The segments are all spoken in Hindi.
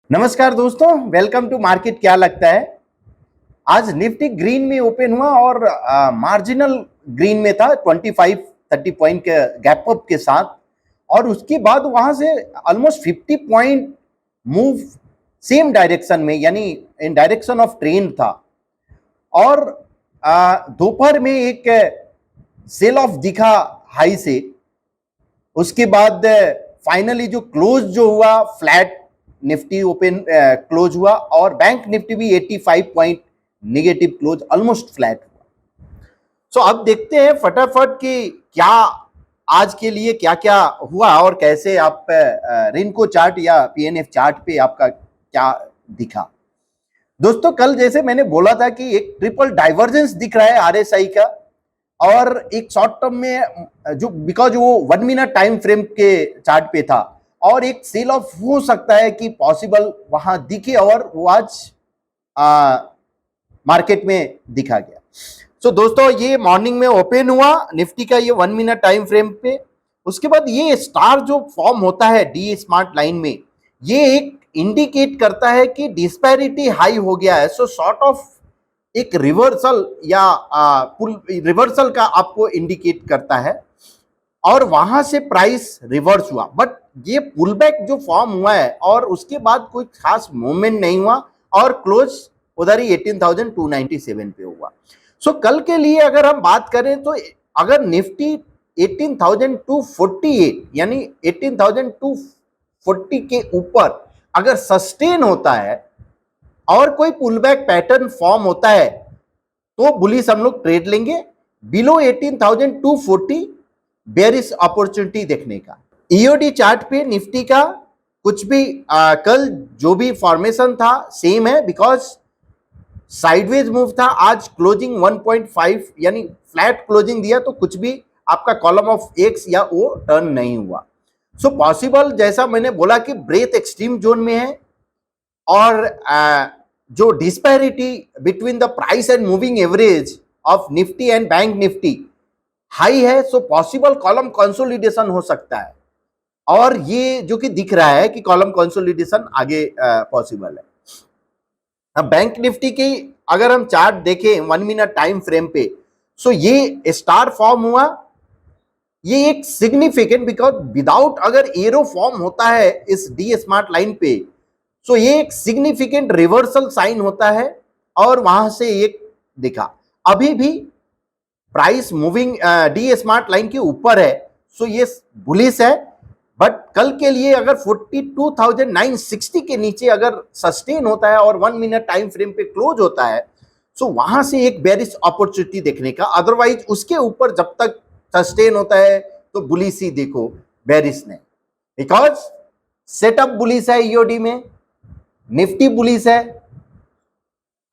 नमस्कार दोस्तों, वेलकम टू मार्केट। क्या लगता है आज निफ्टी ग्रीन में ओपन हुआ और मार्जिनल ग्रीन में था 25-30 पॉइंट के गैप अप के साथ। और उसके बाद वहां से almost 50 point move same direction में, यानी इन डायरेक्शन ऑफ ट्रेंड था। और दोपहर में एक सेल ऑफ दिखा हाई से। उसके बाद फाइनली जो क्लोज जो हुआ फ्लैट, निफ्टी ओपन क्लोज हुआ और बैंक निफ्टी भी 85 point negative close, almost flat हुआ। सो अब देखते हैं फटाफट कि क्या आज के लिए क्या क्या हुआ और कैसे आप रिनको चार्ट या पीएनएफ चार्ट पे आपका क्या दिखा। दोस्तों, कल जैसे मैंने बोला था कि एक ट्रिपल डाइवर्जेंस दिख रहा है आरएसआई का, और एक शॉर्ट टर्म में जो बिकॉज वो 1 मिनट टाइम फ्रेम के चार्ट पे था, और एक सेल ऑफ हो सकता है कि पॉसिबल वहां दिखे, और वो आज मार्केट में दिखा गया। सो दोस्तों, ये मॉर्निंग में ओपन हुआ निफ्टी का ये 1 मिनट टाइम फ्रेम पे। उसके बाद ये स्टार जो फॉर्म होता है डी स्मार्ट लाइन में, ये एक इंडिकेट करता है कि डिस्पैरिटी हाई हो गया है। सो सॉर्ट ऑफ एक रिवर्सल या रिवर्सल का आपको इंडिकेट करता है, और वहां से प्राइस रिवर्स हुआ। बट ये पुल बैक जो फॉर्म हुआ है और उसके बाद कोई खास मूवमेंट नहीं हुआ, और क्लोज उधर ही 18,297 पे हुआ। सो कल के लिए अगर हम बात करें तो अगर निफ्टी 18,248 यानी 18,240 के ऊपर अगर सस्टेन होता है और कोई पुल बैक पैटर्न फॉर्म होता है तो बुलिश हम लोग ट्रेड लेंगे। बिलो 18,240 बेरिश अपॉर्चुनिटी देखने का। ईओडी चार्ट पे निफ्टी का कुछ भी कल जो भी फॉर्मेशन था सेम है, बिकॉज साइडवेज मूव था। आज क्लोजिंग 1.5 यानी फ्लैट क्लोजिंग दिया, तो कुछ भी आपका कॉलम ऑफ एक्स या ओ टर्न नहीं हुआ। सो पॉसिबल जैसा मैंने बोला कि ब्रेथ एक्सट्रीम जोन में है, और जो disparity between the price and moving average of Nifty and Bank Nifty high है। सो पॉसिबल कॉलम कंसोलिडेशन हो सकता है, और ये जो कि दिख रहा है कि कॉलम कंसोलिडेशन आगे पॉसिबल है। अब बैंक निफ्टी की अगर हम चार्ट देखें 1 मिनट टाइम फ्रेम पे, सो ये स्टार फॉर्म हुआ। ये एक सिग्निफिकेंट, बिकॉज विदाउट अगर एरो फॉर्म होता है इस डी स्मार्ट लाइन पे, सो ये एक सिग्निफिकेंट रिवर्सल साइन होता है, और वहां से एक दिखा। अभी भी price moving D smart line के ऊपर है, सो ये बुलिश है। बट कल के लिए अगर 42,960 के नीचे अगर सस्टेन होता है और 1 मिनट टाइम फ्रेम पे क्लोज होता है, सो वहां से एक बेरिश अपॉर्चुनिटी देखने का। अदरवाइज उसके ऊपर जब तक सस्टेन होता है तो बुलिश ही देखो, बेरिश नहीं। बिकॉज सेटअप बुलिश है, ईओडी में निफ्टी बुलिश है,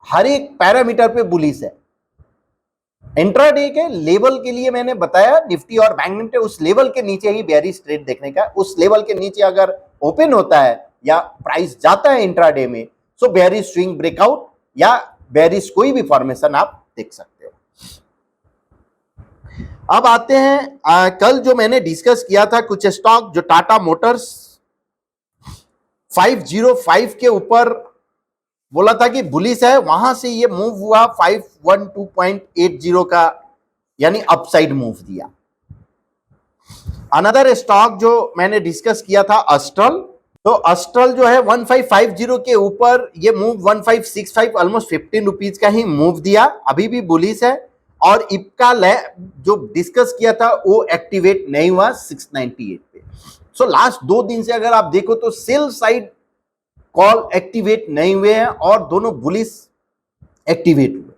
हर एक पैरामीटर पे बुलिश है। इंट्राडे के लेवल के लिए मैंने बताया निफ्टी और बैंक निफ्टी उस लेवल के नीचे ही बेरिश ट्रेड देखने का। उस लेवल के नीचे अगर ओपन होता है या प्राइस जाता है इंट्राडे में, सो बेरिश स्विंग ब्रेकआउट या बेरिश कोई भी फॉर्मेशन आप देख सकते हो। अब आते हैं कल जो मैंने डिस्कस किया था कुछ स्टॉक, जो टाटा मोटर्स 505 के ऊपर बोला था कि बुलिश है, वहां से ये मूव हुआ 512.80 का, यानी अपसाइड मूव दिया। अनदर स्टॉक जो मैंने डिस्कस किया था अस्ट्रल, तो अस्ट्रल जो है 1550 के ऊपर ये मूव 1565 ऑलमोस्ट 15 रुपीज का ही मूव दिया, अभी भी बुलिश है। और इपका जो डिस्कस किया था वो एक्टिवेट नहीं हुआ 698 पे। सो लास्ट 2 दिन से अगर आप देखो तो सेल साइड कॉल एक्टिवेट नहीं हुए हैं और दोनों बुलिश एक्टिवेट हुए।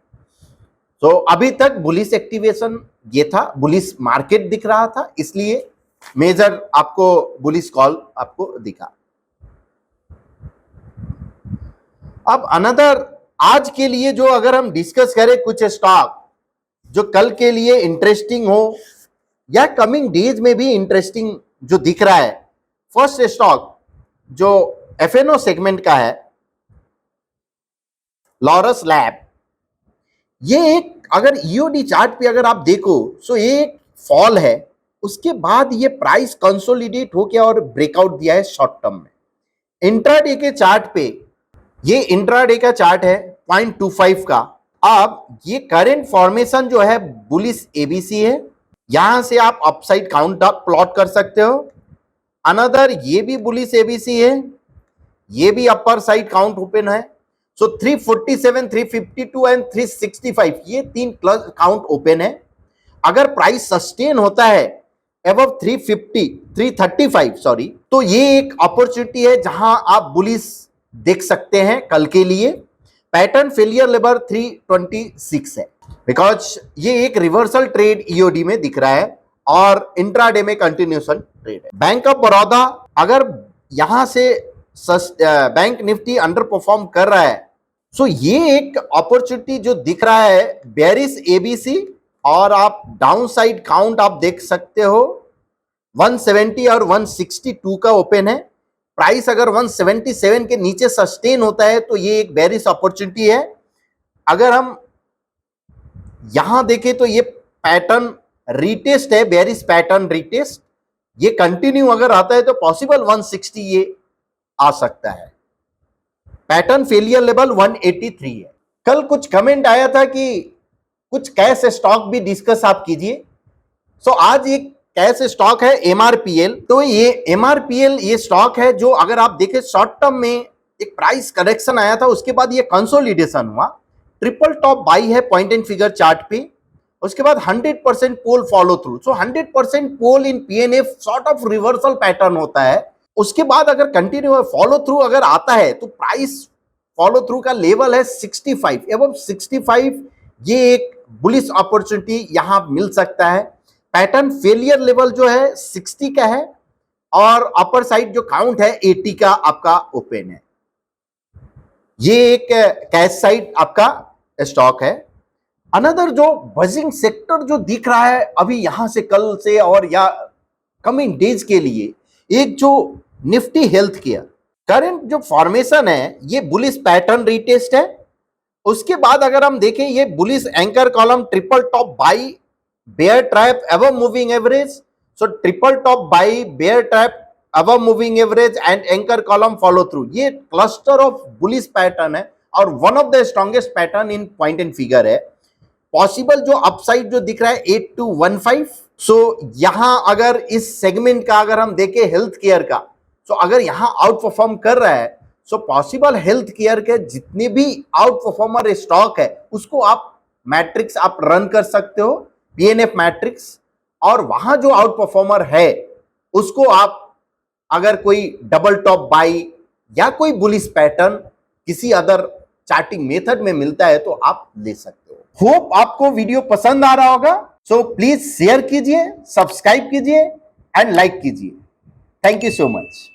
तो अभी तक बुलिश एक्टिवेशन ये था, बुलिश मार्केट दिख रहा था, इसलिए मेजर आपको बुलिश कॉल आपको दिखा। अब अनदर आज के लिए जो अगर हम डिस्कस करें कुछ स्टॉक जो कल के लिए इंटरेस्टिंग हो या कमिंग डेज में भी इंटरेस्टिंग जो दिख रहा है, फर्स्ट स्टॉक जो एफएनओ सेगमेंट का है, लॉरस लैब। ये एक अगर ईओडी चार्ट पे अगर आप देखो, सो ये एक फॉल है, उसके बाद ये प्राइस कंसोलिडेट हो गया और ब्रेकआउट दिया है शॉर्ट टर्म में। इंट्राडे के चार्ट पे, ये इंट्राडे का चार्ट है 0.25 का। अब ये करंट फॉर्मेशन जो है बुलिश एबीसी है, यहां से आप अपसाइड काउंट आप प्लॉट कर सकते हो। अनदर ये भी बुलिश एबीसी है, ये भी अपर साइड काउंट ओपन है। सो 347, 352 एंड 365 ये तीन क्लोज काउंट ओपन है। अगर प्राइस सस्टेन होता है अबव 350, 335 सॉरी, तो ये एक अपॉर्चुनिटी है जहां आप बुलिश देख सकते हैं कल के लिए। पैटर्न फेलियर लेवल 326 है, बिकॉज ये एक रिवर्सल ट्रेड ईओडी में दिख रहा है और इंट्राडे में कंटिन्यूएशन ट्रेड है। बैंक ऑफ बड़ौदा, अगर यहां से बैंक निफ्टी अंडर परफॉर्म कर रहा है, सो ये एक अपॉर्चुनिटी जो दिख रहा है बेरिश एबीसी, और आप डाउन साइड काउंट आप देख सकते हो 170 और 162 का ओपन है। प्राइस अगर 177 के नीचे सस्टेन होता है तो ये एक बेरिश अपॉर्चुनिटी है। अगर हम यहां देखें तो ये पैटर्न रीटेस्ट है, बेरिश पैटर्न रीटेस्ट, ये कंटिन्यू अगर आता है तो पॉसिबल 160 ये आ सकता है। पैटर्न फेलियर लेवल 183 है। कल कुछ कमेंट आया था कि कुछ कैश स्टॉक भी डिस्कस आप कीजिए। सो आज एक कैश स्टॉक है एमआरपीएल। तो ये एमआरपीएल ये स्टॉक है जो अगर आप देखें शॉर्ट टर्म में एक प्राइस करेक्शन आया था, उसके बाद ये कंसोलिडेशन हुआ, ट्रिपल टॉप बाई है पॉइंट एंड फिगर चार्ट पे, उसके बाद 100% pole follow through. So 100% pole in PNF sort of reversal pattern होता है। उसके बाद अगर कंटिन्यू फॉलो थ्रू अगर आता है तो प्राइस फॉलो थ्रू का लेवल है 65, एवं 65 ये एक बुलिश अपॉर्चुनिटी यहां मिल सकता है। पैटर्न फेलियर लेवल जो है 60 का है और अपर साइड जो काउंट है 80 का आपका ओपन है। ये एक कैश साइड आपका स्टॉक है। अनदर जो बजिंग सेक्टर जो दिख रहा है अभी यहां से कल से और या कमिंग डेज के लिए, एक जो निफ्टी हेल्थ केयर करंट जो फॉर्मेशन है ये बुलिश पैटर्न रीटेस्ट है। उसके बाद अगर हम देखें ये bullish anchor column triple top by bear trap above moving average. So triple top by bear trap above moving average and anchor column follow through, ये क्लस्टर ऑफ बुलिश पैटर्न है और one of the strongest pattern in point and figure है। पॉसिबल जो अपसाइड जो दिख रहा है 8215। सो यहां अगर इस सेगमेंट का अगर हम देखें हेल्थ केयर का, सो अगर यहां आउट परफॉर्म कर रहा है, सो पॉसिबल हेल्थ केयर के जितने भी आउट परफॉर्मर स्टॉक है उसको आप मैट्रिक्स आप रन कर सकते हो, पीएनएफ मैट्रिक्स, और वहां जो आउट परफॉर्मर है उसको आप अगर कोई डबल टॉप बाई या कोई बुलिश पैटर्न किसी अदर चार्टिंग मेथड में मिलता है तो आप ले सकते हो। होप आपको वीडियो पसंद आ रहा होगा। सो प्लीज शेयर कीजिए, सब्सक्राइब कीजिए एंड लाइक कीजिए। Thank you so much.